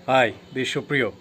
Hi, this is Shupriyo.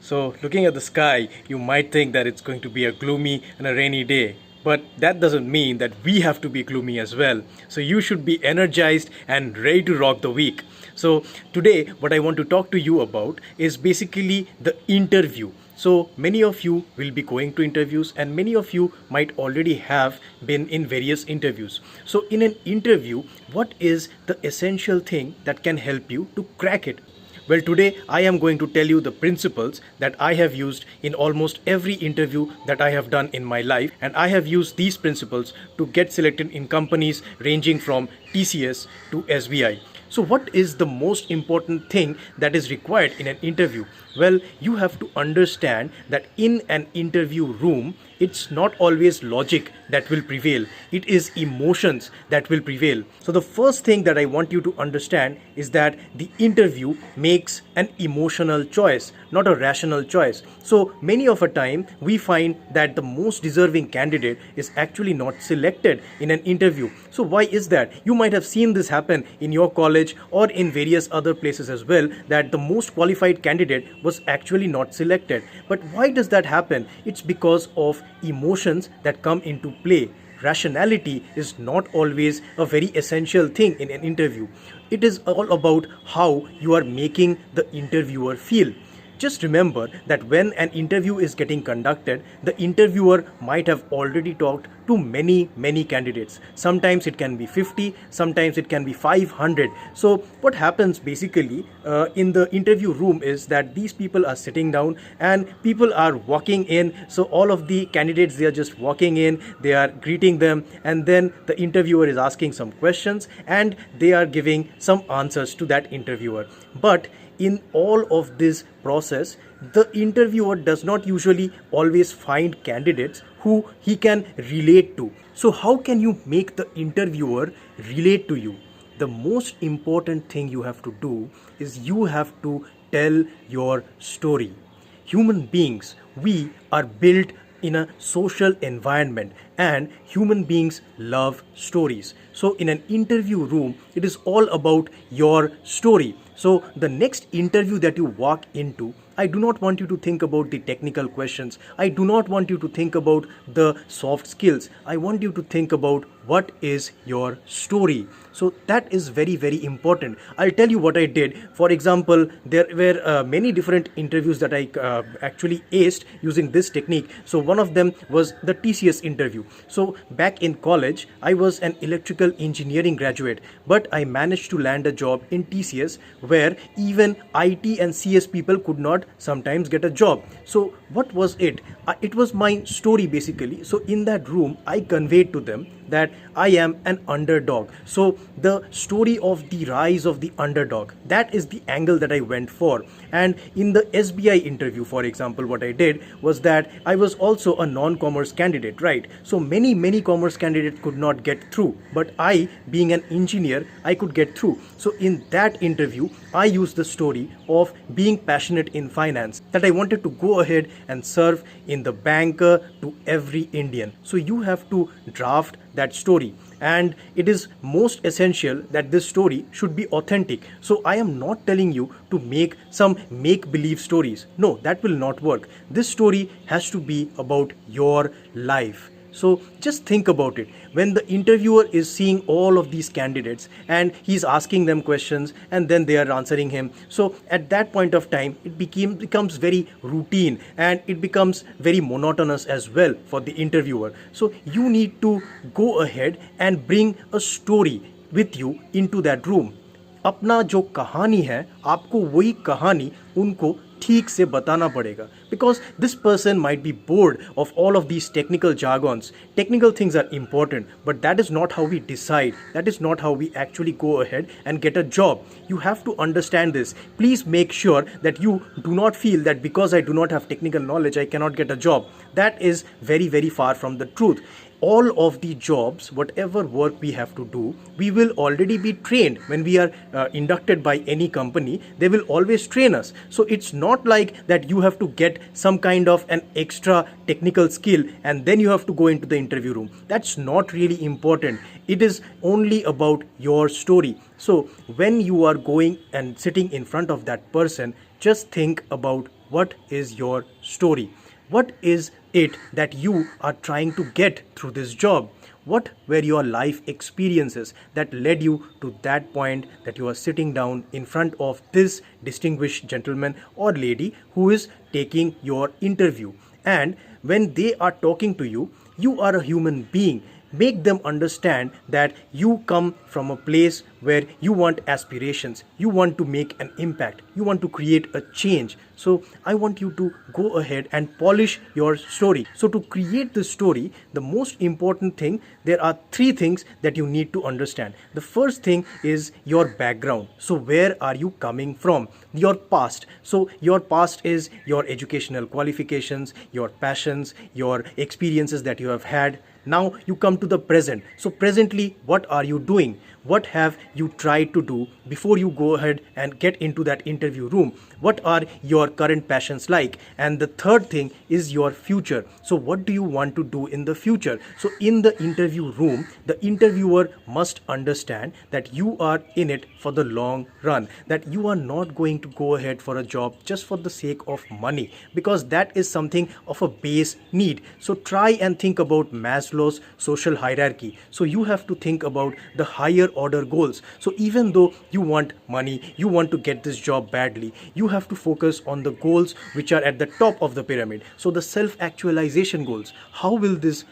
So, looking at the sky, you might think that it's going to be a gloomy and a rainy day. But that doesn't mean that we have to be gloomy as well. So, you should be energized and ready to rock the week. So, today, what I want to talk to you about is basically the interview. So, many of you will be going to interviews, and many of you might already have been in various interviews. So, in an interview, what is the essential thing that can help you to crack it? Well, today I am going to tell you the principles that I have used in almost every interview that I have done in my life, and I have used these principles to get selected in companies ranging from TCS to SBI. So, what is the most important thing that is required in an interview? Well, you have to understand that in an interview room, it's not always logic that will prevail, it is emotions that will prevail. So, the first thing that I want you to understand is that the interview makes an emotional choice, not a rational choice. So, many of a time we find that the most deserving candidate is actually not selected in an interview. So, why is that? You might have seen this happen in your college or in various other places as well, that the most qualified candidate was actually not selected. But why does that happen? It's because of emotions that come into play. Rationality is not always a very essential thing in an interview. It is all about how you are making the interviewer feel. Just remember that when an interview is getting conducted, the interviewer might have already talked to many candidates. Sometimes it can be 50, sometimes it can be 500. So what happens basically in the interview room is that these people are sitting down and people are walking in. So all of the candidates, they are just walking in, they are greeting them, and then the interviewer is asking some questions and they are giving some answers to that interviewer. But in all of this process, the interviewer does not usually always find candidates who he can relate to. So, how can you make the interviewer relate to you? The most important thing you have to do is you have to tell your story. Human beings, we are built in a social environment, and human beings love stories. So in an interview room, it is all about your story. So the next interview that you walk into, I do not want you to think about the technical questions. I do not want you to think about the soft skills. I want you to think about what is your story. So that is very important. I'll tell you what I did. For example, there were many different interviews that I actually aced using this technique. So one of them was the TCS interview. So back in college, I was an electrical engineering graduate, but I managed to land a job in TCS where even IT and CS people could not sometimes get a job. So what was it? It was my story basically. So in that room, I conveyed to them that I am an underdog. So the story of the rise of the underdog, that is the angle that I went for. And in the SBI interview, for example, what I did was that I was also a non-commerce candidate, right? So many commerce candidates could not get through, but I, being an engineer, I could get through. So in that interview, I used the story of being passionate in finance, that I wanted to go ahead and serve in the banker to every Indian. So you have to draft that story, and it is most essential that this story should be authentic. So I am not telling you to make some make believe stories. No, that will not work. This story has to be about your life. So just think about it. When the interviewer is seeing all of these candidates and he's asking them questions and then they are answering him. So at that point of time, it becomes very routine and it becomes very monotonous as well for the interviewer. So you need to go ahead and bring a story with you into that room. अपना जो कहानी है, आपको वही कहानी उनको ठीक से बताना पड़ेगा, because this person might be bored of all of these technical jargons. Technical things are important, but that is not how we decide. That is not how we actually go ahead and get a job. You have to understand this. Please make sure that you do not feel that because I do not have technical knowledge, I cannot get a job. That is very far from the truth. All of the jobs, whatever work we have to do, we will already be trained. When we are inducted by any company, they will always train us. So it's not like that you have to get some kind of an extra technical skill and then you have to go into the interview room. That's not really important. It is only about your story. So when you are going and sitting in front of that person, just think about what is your story. What is it that you are trying to get through this job? What were your life experiences that led you to that point that you are sitting down in front of this distinguished gentleman or lady who is taking your interview? And when they are talking to you, you are a human being. Make them understand that you come from a place where you want aspirations, you want to make an impact, you want to create a change. So I want you to go ahead and polish your story. So to create this story, the most important thing, there are three things that you need to understand. The first thing is your background. So where are you coming from? Your past. So your past is your educational qualifications, your passions, your experiences that you have had. Now you come to the present. So presently, what are you doing? What have you tried to do before you go ahead and get into that interview room? What are your current passions like? And the third thing is your future. So what do you want to do in the future? So in the interview room, the interviewer must understand that you are in it for the long run, that you are not going to go ahead for a job just for the sake of money, because that is something of a base need. So try and think about Maslow's social hierarchy. So you have to think about the higher order goals. So even though you want money, you want to get this job badly, you have to focus on the goals which are at the top of the pyramid. So the self-actualization goals. How will this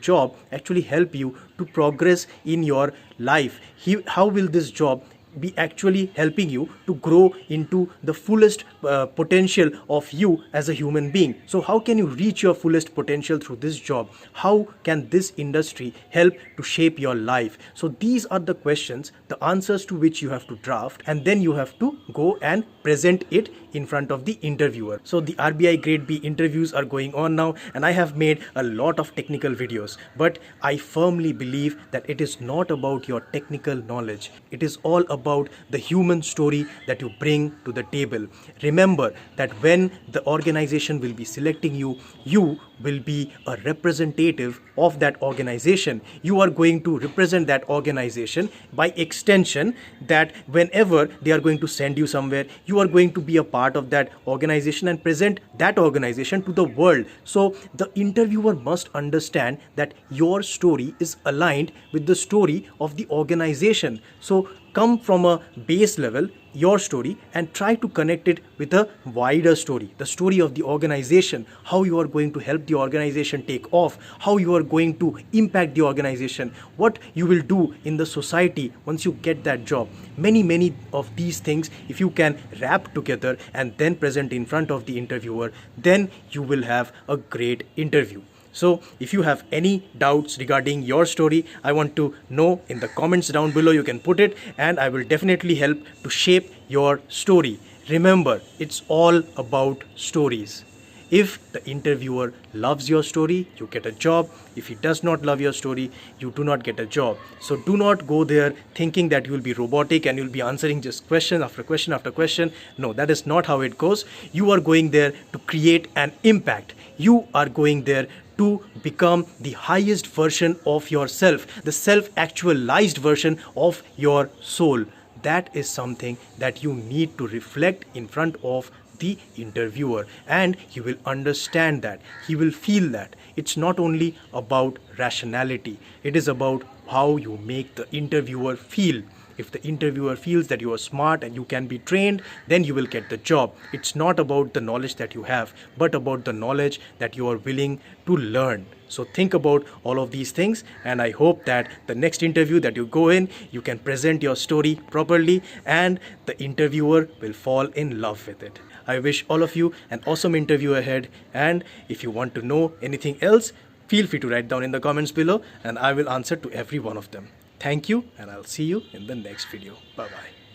job actually help you to progress in your life? How will this job be actually helping you to grow into the fullest potential of you as a human being? So how can you reach your fullest potential through this job? How can this industry help to shape your life? So these are the questions, the answers to which you have to draft, and then you have to go and present it in front of the interviewer. So the RBI Grade B interviews are going on now, and I have made a lot of technical videos, but I firmly believe that it is not about your technical knowledge. It is all about the human story that you bring to the table. Remember that when the organization will be selecting you, you will be a representative of that organization. You are going to represent that organization. By extension, that whenever they are going to send you somewhere, you are going to be a part of that organization and present that organization to the world. So the interviewer must understand that your story is aligned with the story of the organization. So come from a base level, your story, and try to connect it with a wider story, the story of the organization, how you are going to help the organization take off, how you are going to impact the organization, what you will do in the society once you get that job. Many of these things, if you can wrap together and then present in front of the interviewer, then you will have a great interview. So if you have any doubts regarding your story, I want to know in the comments down below. You can put it and I will definitely help to shape your story. Remember, it's all about stories. If the interviewer loves your story, you get a job. If he does not love your story, you do not get a job. So do not go there thinking that you will be robotic and you'll be answering just question after question after question. No, that is not how it goes. You are going there to create an impact. You are going there to become the highest version of yourself, the self-actualized version of your soul. That is something that you need to reflect in front of the interviewer, and he will understand that, he will feel that. It's not only about rationality, it is about how you make the interviewer feel. If the interviewer feels that you are smart and you can be trained, then you will get the job. It's not about the knowledge that you have, but about the knowledge that you are willing to learn. So think about all of these things, and I hope that the next interview that you go in, you can present your story properly and the interviewer will fall in love with it. I wish all of you an awesome interview ahead, and if you want to know anything else, feel free to write down in the comments below and I will answer to every one of them. Thank you, and I'll see you in the next video. Bye-bye.